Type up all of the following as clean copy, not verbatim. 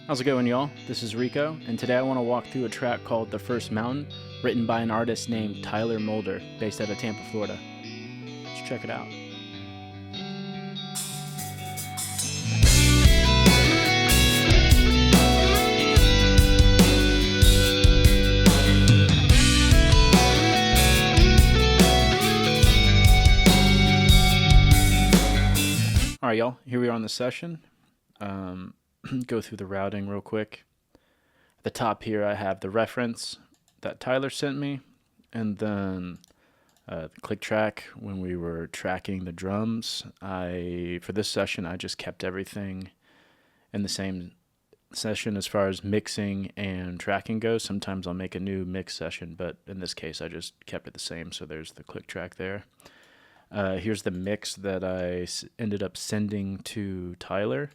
How's it going, y'all? This is Rico, and today I want to walk through a track called The First Mountain, written by an artist named Tyler Mulder, based out of Tampa, Florida. Let's check it out. Alright, y'all, here we are on the session. Go through the routing real quick. At the top here, I have the reference that Tyler sent me, and then the click track when we were tracking the drums. For this session, I just kept everything in the same session as far as mixing and tracking goes. Sometimes I'll make a new mix session, but in this case, I just kept it the same. So there's the click track there. Here's the mix that I ended up sending to Tyler.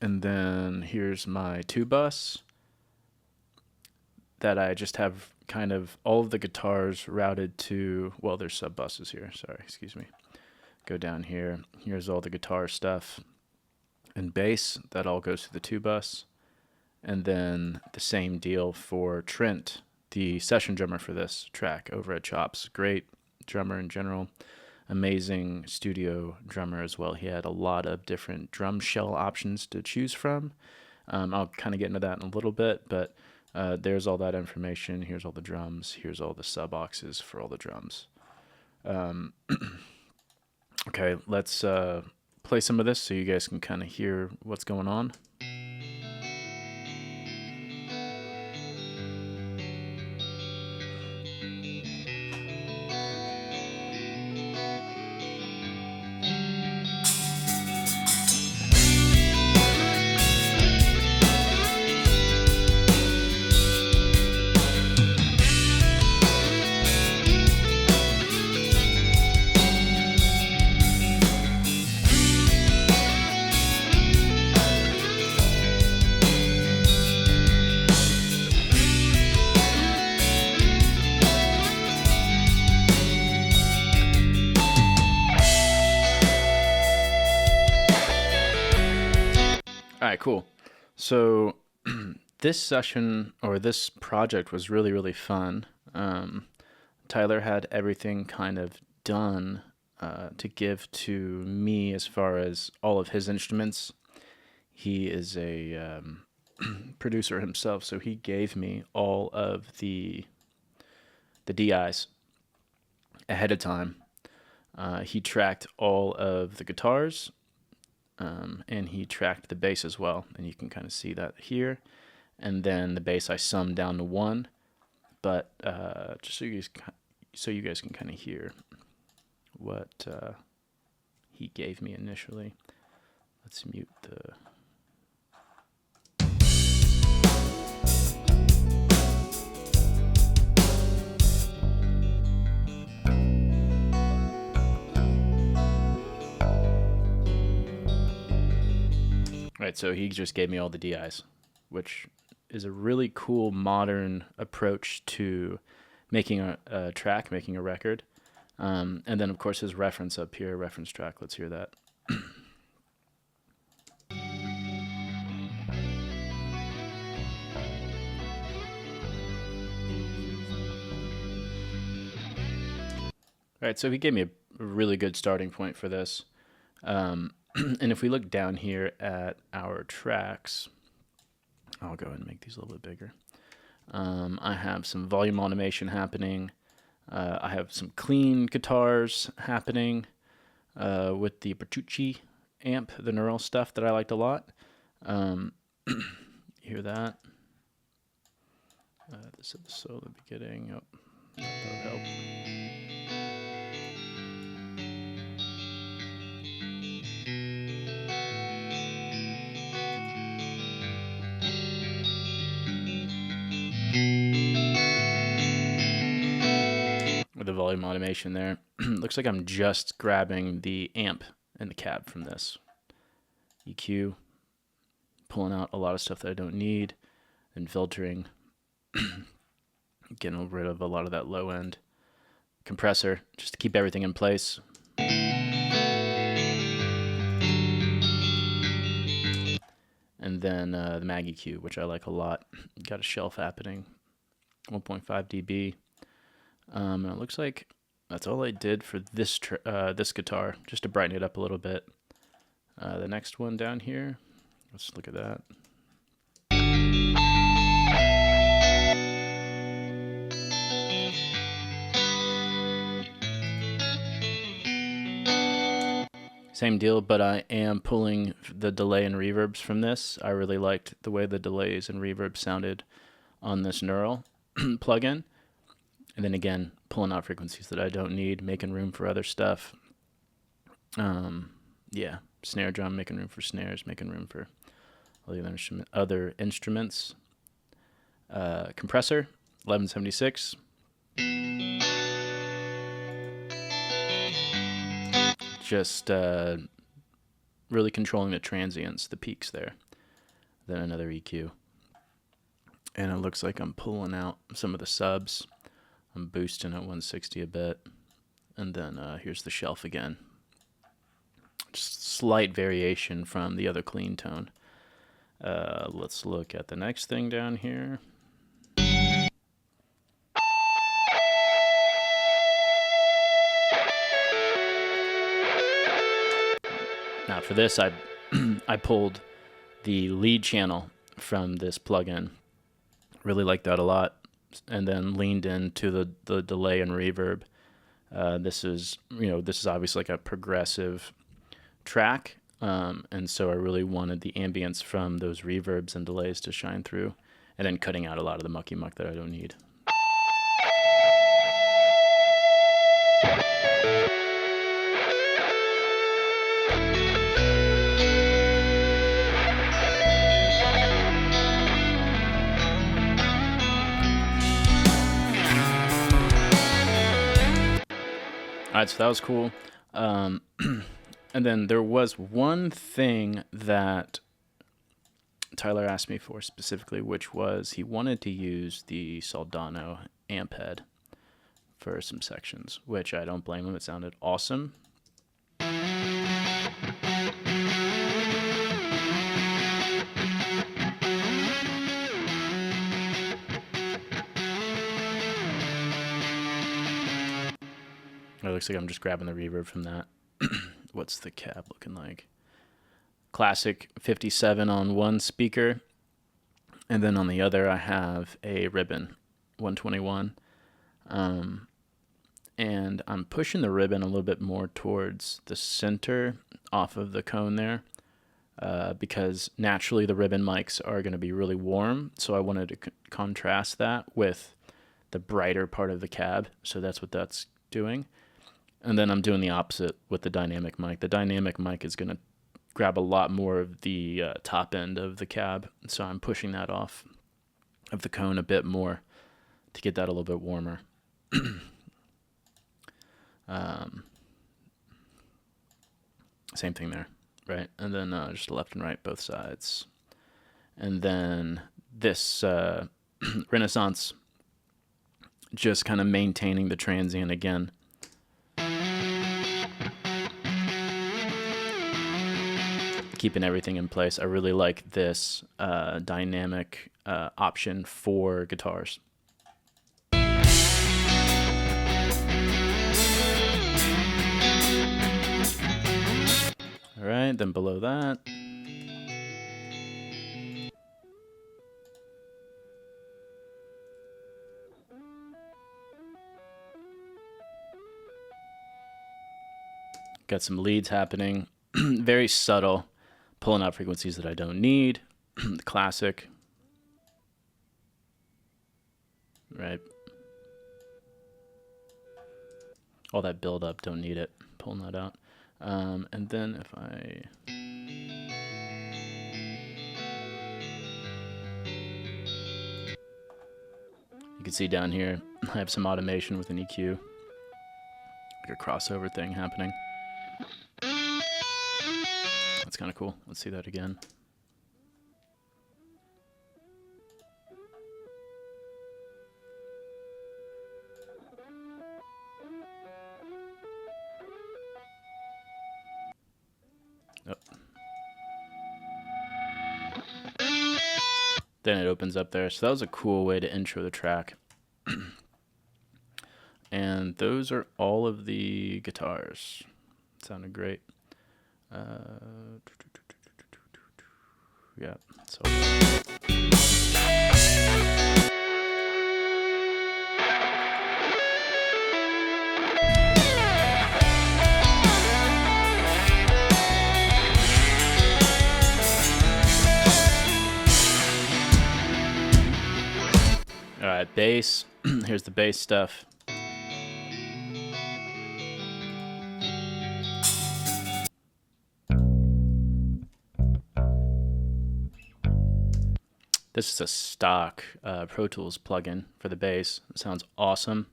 And then here's my 2-bus that I just have kind of all of the guitars routed to, well, there's sub-buses here. Sorry, excuse me. Go down here. Here's all the guitar stuff and bass. That all goes to the 2-bus. And then the same deal for Trent, the session drummer for this track over at Chops. Great drummer in general. Amazing studio drummer as well. He had a lot of different drum shell options to choose from. I'll kind of get into that in a little bit, but there's all that information. Here's all the drums. Here's all the sub-boxes for all the drums. Okay, let's play some of this so you guys can kind of hear what's going on. All right, cool. So this session or this project was really, really fun. Tyler had everything kind of done to give to me as far as all of his instruments. He is a producer himself, so he gave me all of the DIs ahead of time. He tracked all of the guitars. And he tracked the bass as well, and you can kind of see that here. And then the bass I summed down to 1, but just so you guys can kind of hear what he gave me initially. Let's mute the. Right, so he just gave me all the DIs, which is a really cool modern approach to making a track, making a record. And then, of course, his reference up here, reference track. Let's hear that. Right, so he gave me a really good starting point for this. And if we look down here at our tracks, I'll go ahead and make these a little bit bigger. I have some volume automation happening. I have some clean guitars happening with the Punchy amp, the neural stuff that I liked a lot. Hear that? This is the solo beginning. Oh, that would help. With the volume automation there. Looks like I'm just grabbing the amp and the cab from this. EQ, pulling out a lot of stuff that I don't need, and filtering, getting rid of a lot of that low end compressor just to keep everything in place. And then the Mag EQ, which I like a lot. Got a shelf happening, 1.5 dB. And it looks like that's all I did for this this guitar, just to brighten it up a little bit. The next one down here, let's look at that. Same deal, but I am pulling the delay and reverbs from this. I really liked the way the delays and reverbs sounded on this neural plugin. And then again, pulling out frequencies that I don't need, making room for other stuff. Yeah, snare drum, making room for snares, making room for all the other instruments. Compressor, 1176. Just really controlling the transients, the peaks there. Then another EQ. And it looks like I'm pulling out some of the subs. I'm boosting at 160 a bit. And then here's the shelf again. Just slight variation from the other clean tone. Let's look at the next thing down here. Now for this, I pulled the lead channel from this plugin. Really liked that a lot. And then leaned into the delay and reverb. This is obviously like a progressive track, and so I really wanted the ambience from those reverbs and delays to shine through, and then cutting out a lot of the mucky muck that I don't need. All right, so that was cool. And then there was one thing that Tyler asked me for specifically, which was he wanted to use the Soldano amp head for some sections, which I don't blame him. It sounded awesome. It looks like I'm just grabbing the reverb from that. What's the cab looking like? Classic 57 on one speaker, and then on the other I have a ribbon 121, and I'm pushing the ribbon a little bit more towards the center off of the cone there, because naturally the ribbon mics are going to be really warm, so I wanted to contrast that with the brighter part of the cab, so that's what that's doing. And then I'm doing the opposite with the dynamic mic. The dynamic mic is going to grab a lot more of the top end of the cab, so I'm pushing that off of the cone a bit more to get that a little bit warmer. Same thing there, right? And then just left and right, both sides. And then this Renaissance, just kind of maintaining the transient again. Keeping everything in place. I really like this dynamic option for guitars. All right, then below that, got some leads happening. Very subtle. Pulling out frequencies that I don't need. Classic. Right. All that build up, don't need it. Pulling that out. And then if I... You can see down here, I have some automation with an EQ. Like a crossover thing happening. That's kind of cool. Let's see that again. Oh. then it opens up there. So that was a cool way to intro the track. And those are all of the guitars. Sounded great. Yeah. So. All right, bass. Here's the bass stuff. This is a stock Pro Tools plugin for the bass. It sounds awesome.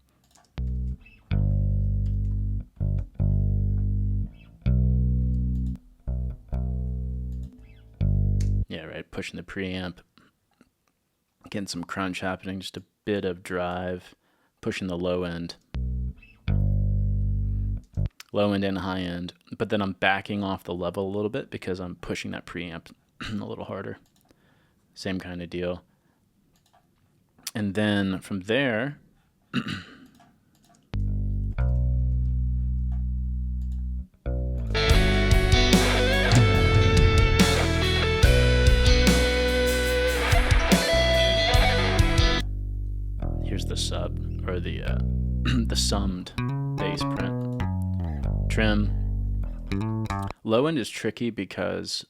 Yeah, right, pushing the preamp. Getting some crunch happening, just a bit of drive, pushing the low end. Low end and high end. But then I'm backing off the level a little bit because I'm pushing that preamp a little harder. Same kind of deal. And then from there, here's the sub, or the the summed bass print. Trim. Low end is tricky because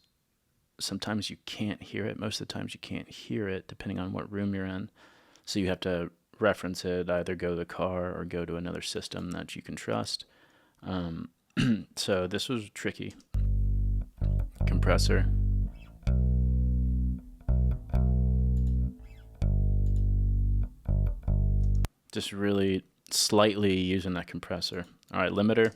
sometimes you can't hear it. Most of the times you can't hear it depending on what room you're in. So you have to reference it, either go to the car or go to another system that you can trust. So this was tricky. Compressor. Just really slightly using that compressor. All right, limiter.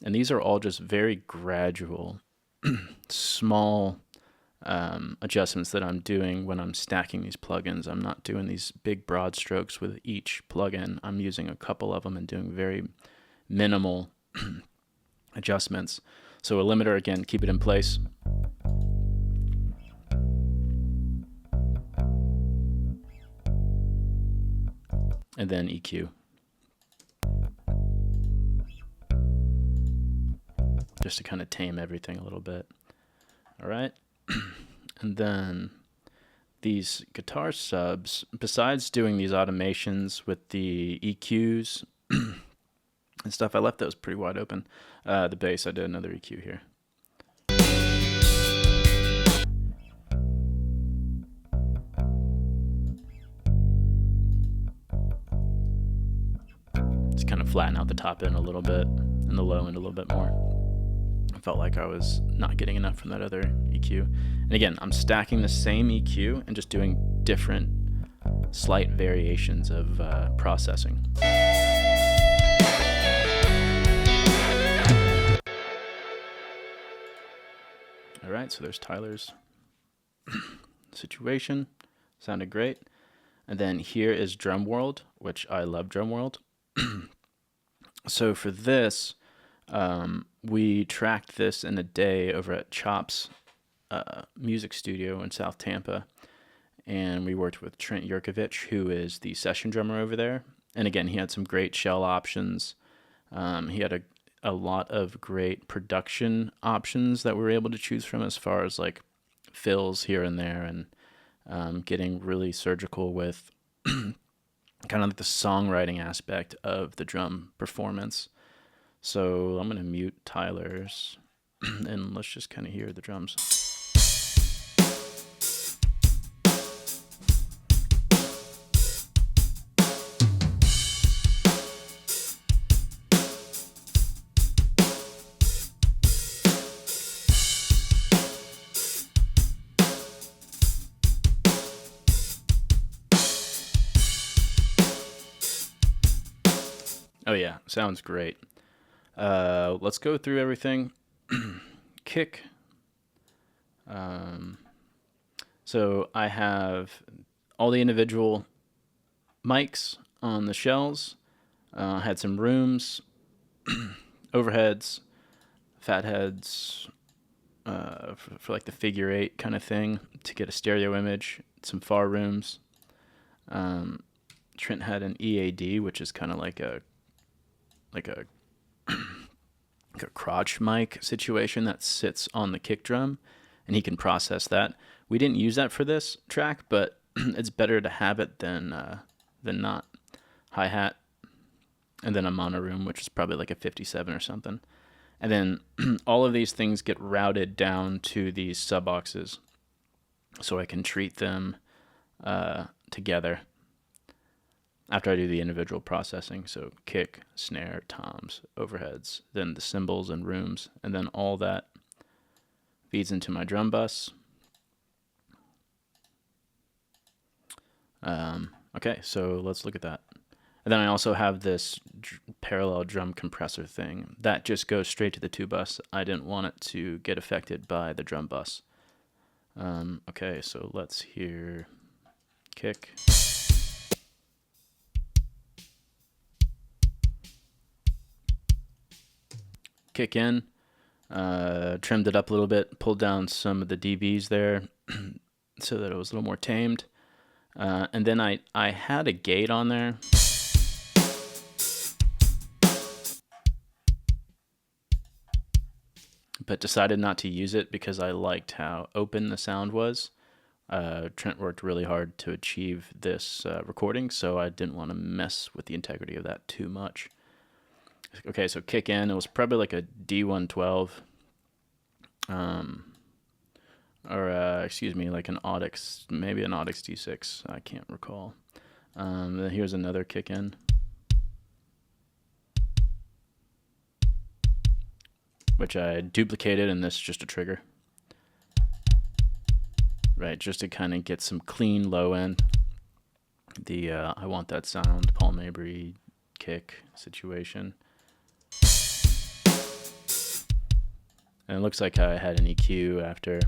And these are all just very gradual, small adjustments that I'm doing when I'm stacking these plugins. I'm not doing these big broad strokes with each plugin. I'm using a couple of them and doing very minimal adjustments. So a limiter, again, keep it in place. And then EQ. Just to kind of tame everything a little bit. All right. And then these guitar subs, besides doing these automations with the EQs and stuff, I left those pretty wide open. The bass, I did another EQ here. Just kind of flatten out the top end a little bit and the low end a little bit more. I felt like I was not getting enough from that other EQ. And again, I'm stacking the same EQ and just doing different slight variations of processing. All right, so there's Tyler's situation. Sounded great. And then here is Drum World, which I love Drum World. So for this, we tracked this in a day over at Chop's music studio in South Tampa. And we worked with Trent Yurkovich, who is the session drummer over there. And again, he had some great shell options. He had a lot of great production options that we were able to choose from, as far as like fills here and there, and getting really surgical with kind of like the songwriting aspect of the drum performance. So I'm going to mute Tyler's and let's just kind of hear the drums. Oh yeah, sounds great. Let's go through everything. Kick. So I have all the individual mics on the shells. Had some rooms, overheads, fat heads, for like the figure eight kind of thing to get a stereo image, some far rooms. Trent had an EAD, which is kind of like a like a like a crotch mic situation that sits on the kick drum, and he can process that. We didn't use that for this track, but it's better to have it than not. Hi-hat, and then a mono room, which is probably like a 57 or something. And then all of these things get routed down to these sub-boxes, so I can treat them together after I do the individual processing. So kick, snare, toms, overheads, then the cymbals and rooms, and then all that feeds into my drum bus. Okay, so let's look at that. And then I also have this parallel drum compressor thing that just goes straight to the 2 bus. I didn't want it to get affected by the drum bus. Okay, so let's hear kick. Kick in, trimmed it up a little bit, pulled down some of the dBs there so that it was a little more tamed. And then I had a gate on there. But decided not to use it because I liked how open the sound was. Trent worked really hard to achieve this recording, so I didn't want to mess with the integrity of that too much. Okay, so kick in. It was probably like a D112, like an Audix, maybe an Audix D6. I can't recall. Then here's another kick in, which I duplicated, and this is just a trigger. Right, just to kind of get some clean low end. The I Want That Sound, Paul Mabry kick situation. And it looks like I had an EQ after,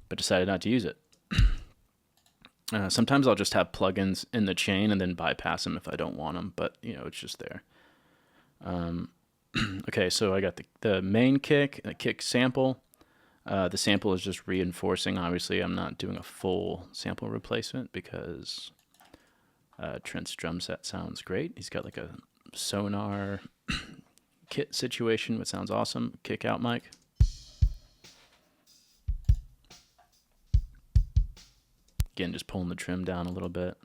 but decided not to use it. Sometimes I'll just have plugins in the chain and then bypass them if I don't want them, but it's just there. Okay, so I got the main kick, a kick sample. The sample is just reinforcing. Obviously, I'm not doing a full sample replacement because Trent's drum set sounds great. He's got like a Sonar kit situation, which sounds awesome. Kick out mic. Again, just pulling the trim down a little bit.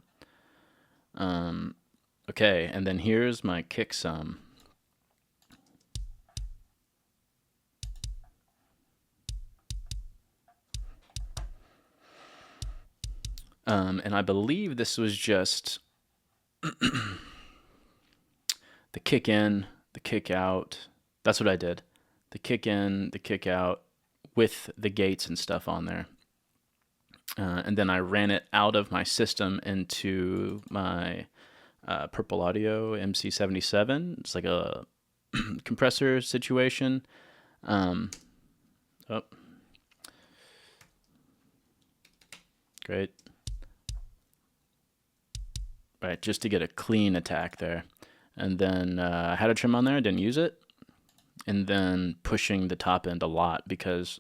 Okay, and then here's my kick sum. And I believe this was just the kick in, the kick out. That's what I did. The kick in, the kick out with the gates and stuff on there. And then I ran it out of my system into my Purple Audio MC77. It's like a compressor situation. Great. Right, just to get a clean attack there. And then I had a trim on there, I didn't use it. And then pushing the top end a lot because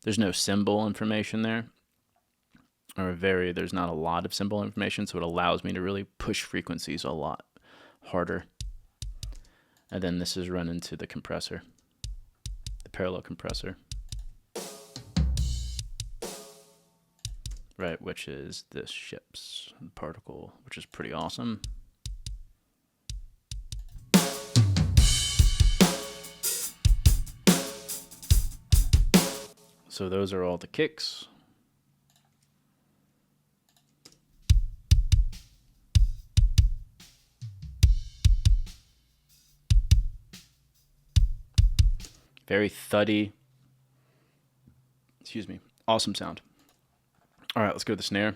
there's no cymbal information there. There's not a lot of cymbal information, so it allows me to really push frequencies a lot harder. And then this is run into the compressor, the parallel compressor. Right, which is this ship's particle, which is pretty awesome. So those are all the kicks. Very thuddy. Awesome sound. All right, let's go to the snare.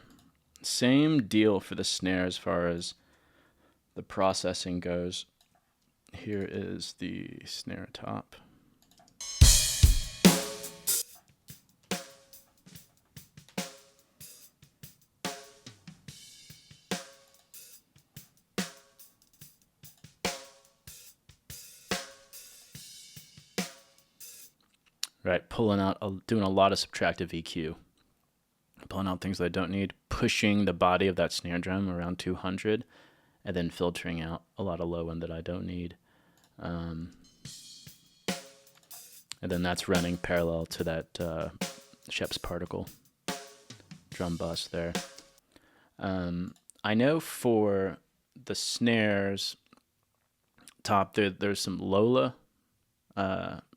Same deal for the snare as far as the processing goes. Here is the snare top. right? Pulling out, doing a lot of subtractive EQ, pulling out things that I don't need, pushing the body of that snare drum around 200, and then filtering out a lot of low end that I don't need. And then that's running parallel to that Shep's particle drum bus there. I know for the snares top there's some Lola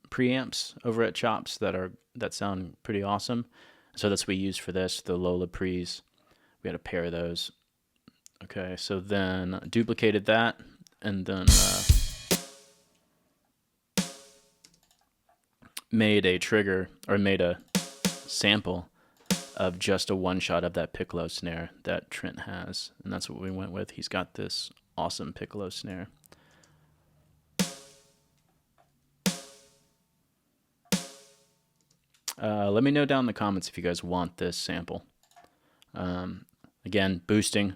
preamps over at Chops that sound pretty awesome. So that's what we use for this, the Lola pre's. We had a pair of those. Okay, so then duplicated that, and then made a trigger, or made a sample of just a one shot of that piccolo snare that Trent has, and that's what we went with. He's got this awesome piccolo snare. Let me know down in the comments if you guys want this sample. Again, boosting.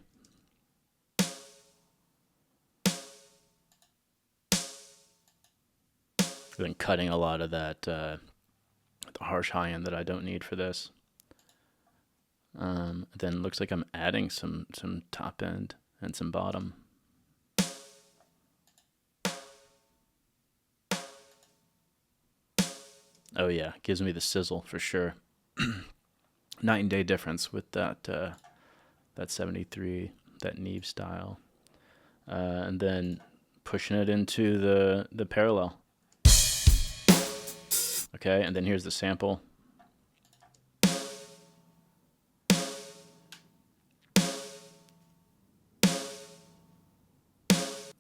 Then cutting a lot of that the harsh high end that I don't need for this. Then looks like I'm adding some top end and some bottom. Oh yeah, gives me the sizzle for sure. Night and day difference with that 73, that Neve style, and then pushing it into the parallel. Okay, and then here's the sample.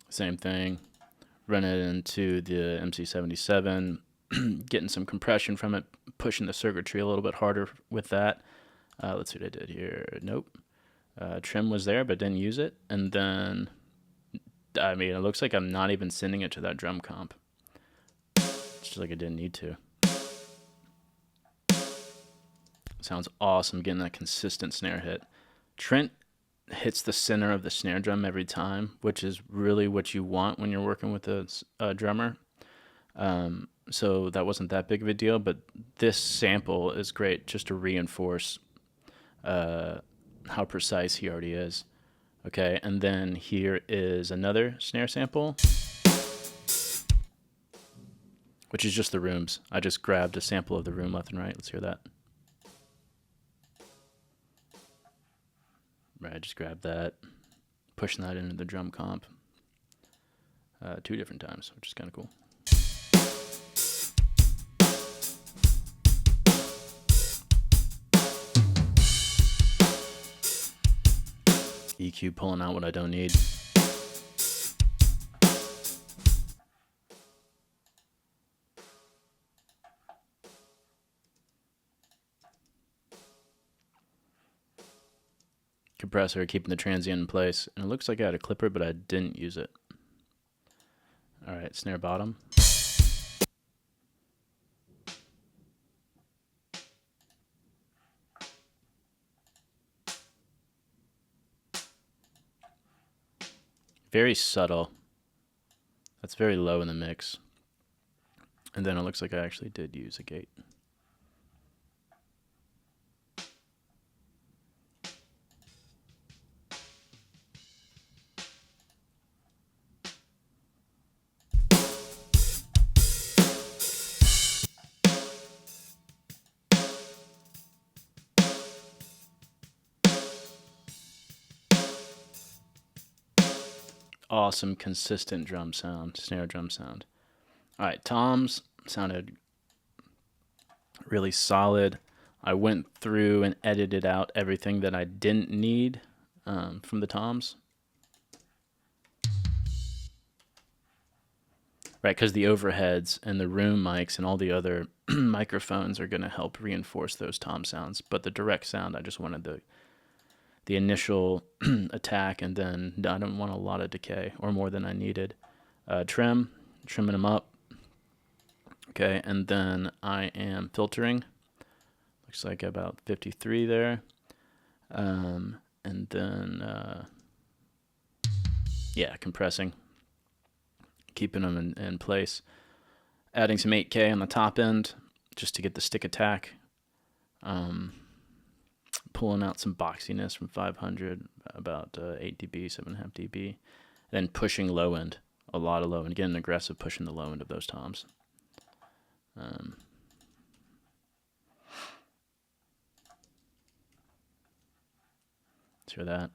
Same thing. Run it into the MC77, getting some compression from it, pushing the circuitry a little bit harder with that. Let's see what I did here. Nope. Trim was there, but didn't use it. And then, I mean, it looks like I'm not even sending it to that drum comp. It's just like I didn't need to. Sounds awesome getting that consistent snare hit. Trent hits the center of the snare drum every time, which is really what you want when you're working with a drummer. So that wasn't that big of a deal, but this sample is great just to reinforce how precise he already is. Okay, and then here is another snare sample, which is just the rooms. I just grabbed a sample of the room left and right. Let's hear that. Right, I just grabbed that, pushing that into the drum comp 2 different times, which is kind of cool. EQ pulling out what I don't need. Compressor, keeping the transient in place. And it looks like I had a clipper, but I didn't use it. All right, snare bottom. Very subtle. That's very low in the mix. And then it looks like I actually did use a gate. Awesome, consistent drum sound, snare drum sound. All right, toms sounded really solid. I went through and edited out everything that I didn't need from the toms. Right, because the overheads and the room mics and all the other microphones are going to help reinforce those tom sounds. But the direct sound, I just wanted the initial attack, and then I don't want a lot of decay or more than I needed. Trimming them up. Okay, and then I am filtering. Looks like about 53 there. And then, yeah, compressing. Keeping them in place. Adding some 8K on the top end. just to get the stick attack. Pulling out some boxiness from 500, about 8 dB, 7.5 dB. Then pushing low end, a lot of low end. Getting aggressive, pushing the low end of those toms. Let's hear that.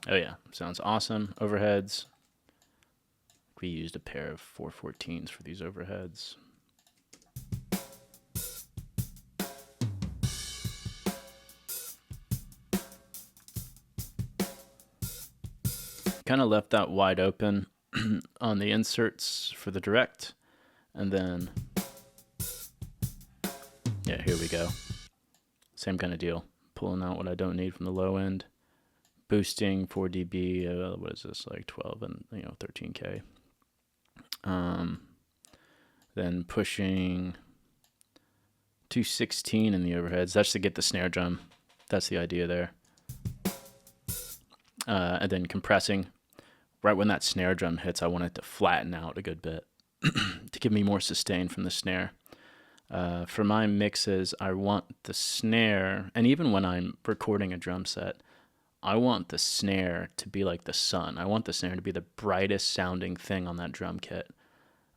Oh yeah, sounds awesome. Overheads. We used a pair of 414s for these overheads. Kind of left that wide open on the inserts for the direct. And then, yeah, here we go. Same kind of deal. Pulling out what I don't need from the low end. Boosting 4 dB, what is this, like 12 and 13K. Then pushing 216 in the overheads. That's to get the snare drum. That's the idea there. And then compressing. Right when that snare drum hits, I want it to flatten out a good bit to give me more sustain from the snare. For my mixes, I want the snare, and even when I'm recording a drum set, I want the snare to be like the sun. I want the snare to be the brightest sounding thing on that drum kit.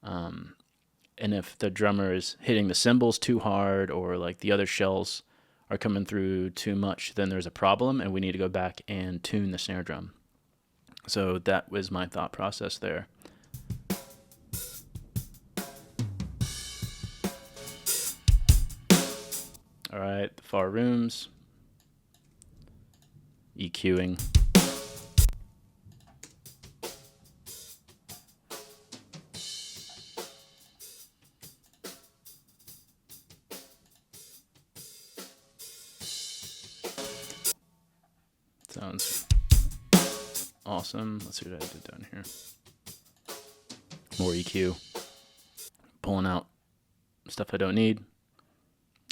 And if the drummer is hitting the cymbals too hard, or like the other shells are coming through too much, then there's a problem and we need to go back and tune the snare drum. So that was my thought process there. All right, the far rooms. EQing. Sounds awesome. Let's see what I did down here. More EQ. Pulling out stuff I don't need.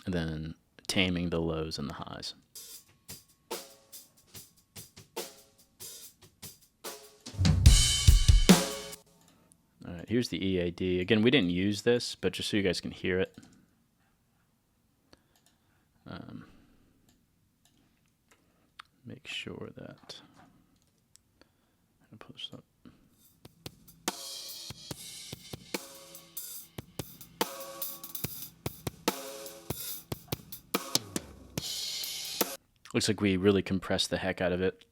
And then taming the lows and the highs. All right, here's the EAD. Again, we didn't use this, but just so you guys can hear it. Make sure that I'll pull this up. Looks like we really compressed the heck out of it.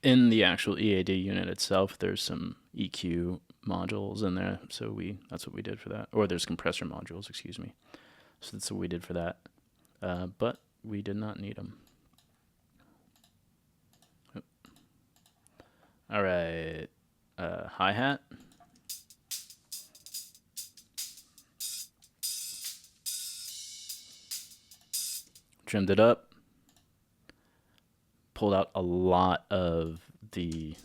In the actual EAD unit itself, there's some EQ modules in there, so that's what we did for that. Or there's compressor modules, excuse me. So that's what we did for that. But we did not need them. All right, hi-hat. Trimmed it up. Pulled out a lot of the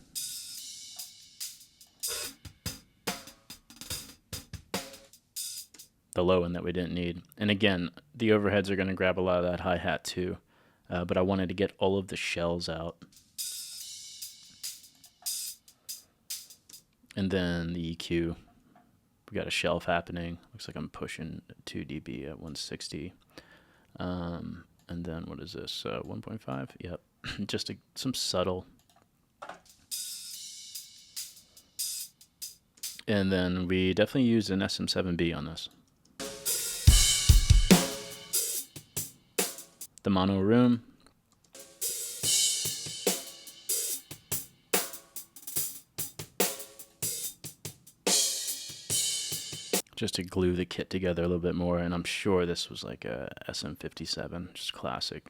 low end that we didn't need. And again, the overheads are going to grab a lot of that hi-hat too. But I wanted to get all of the shells out. And then the EQ, we got a shelf happening. Looks like I'm pushing 2 dB at 160. And then what is this? 1.5? Yep. Just some subtle. And then we definitely use an SM7B on this. The mono room. Just to glue the kit together a little bit more, and I'm sure this was like a SM57, just classic.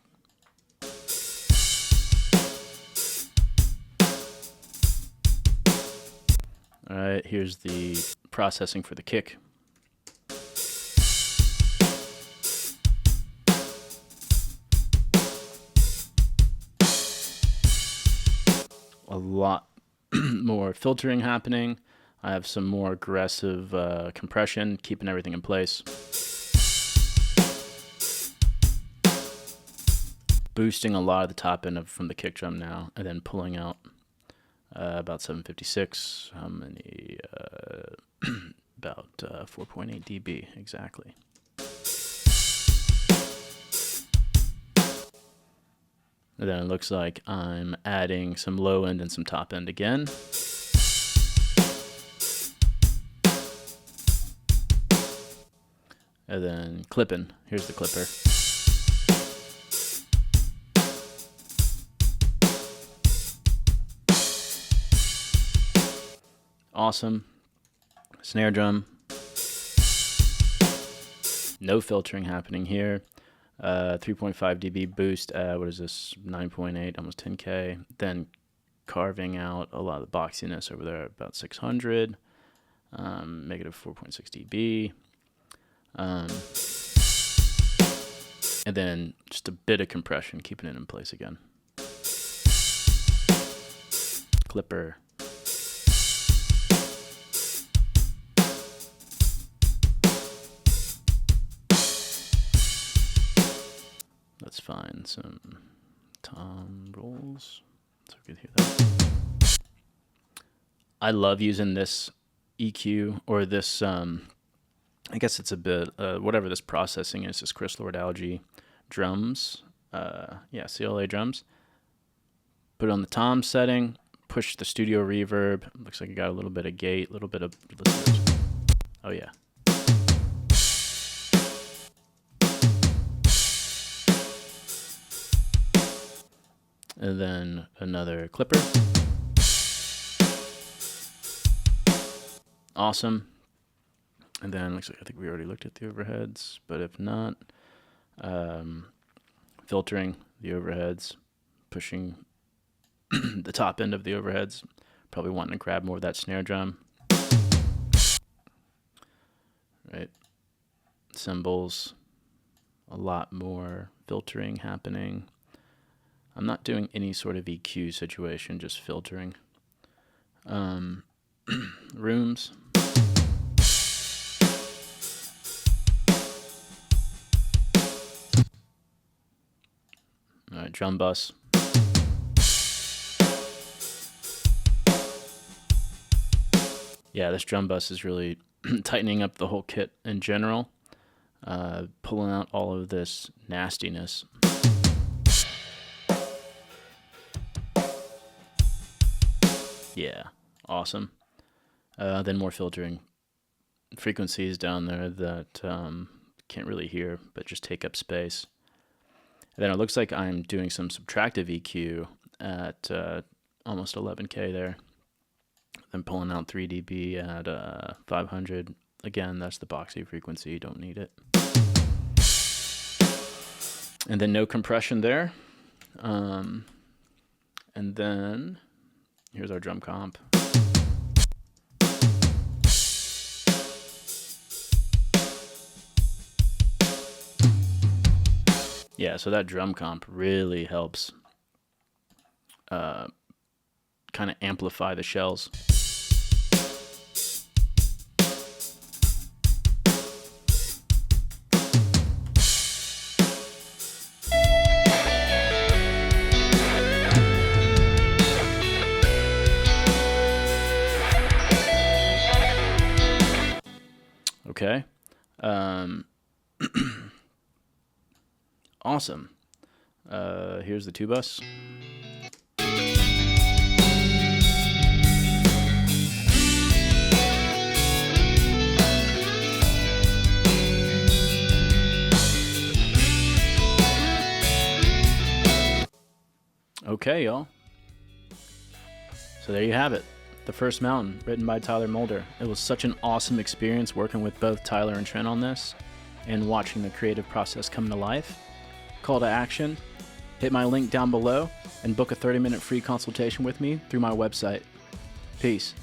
All right, here's the processing for the kick. A lot more filtering happening. I have some more aggressive compression, keeping everything in place. Boosting a lot of the top end from the kick drum now, and then pulling out About 756. How many? About 4.8 dB exactly. And then it looks like I'm adding some low end and some top end again. And then clipping. Here's the clipper. Awesome. Snare drum. No filtering happening here. 3.5 dB boost. What is this? 9.8, almost 10K. Then carving out a lot of the boxiness over there, about 600. Negative 4.6 dB. And then just a bit of compression, keeping it in place again. Clipper. Let's find some tom rolls so we can hear that. I love using this EQ or this, I guess it's a bit, whatever this processing is, this Chris Lord Algae drums. CLA drums. Put it on the tom setting, push the studio reverb. Looks like it got a little bit of gate, a little bit of, oh yeah. And then another clipper. Awesome. And then looks like I think we already looked at the overheads, but if not, filtering the overheads, pushing the top end of the overheads, probably wanting to grab more of that snare drum. Right. Cymbals, a lot more filtering happening. I'm not doing any sort of EQ situation, just filtering. Rooms. All right, drum bus. Yeah, this drum bus is really tightening up the whole kit in general, pulling out all of this nastiness. Yeah, awesome. Then more filtering. Frequencies down there that can't really hear, but just take up space. And then it looks like I'm doing some subtractive EQ at almost 11K there. Then pulling out 3 dB at 500. Again, that's the boxy frequency. You don't need it. And then no compression there. And then here's our drum comp. Yeah, so that drum comp really helps kind of amplify the shells. Okay. Awesome. Here's the 2-bus. Okay, y'all. So there you have it. The First Mountain, written by Tyler Mulder. It was such an awesome experience working with both Tyler and Trent on this and watching the creative process come to life. Call to action, hit my link down below and book a 30-minute free consultation with me through my website. Peace.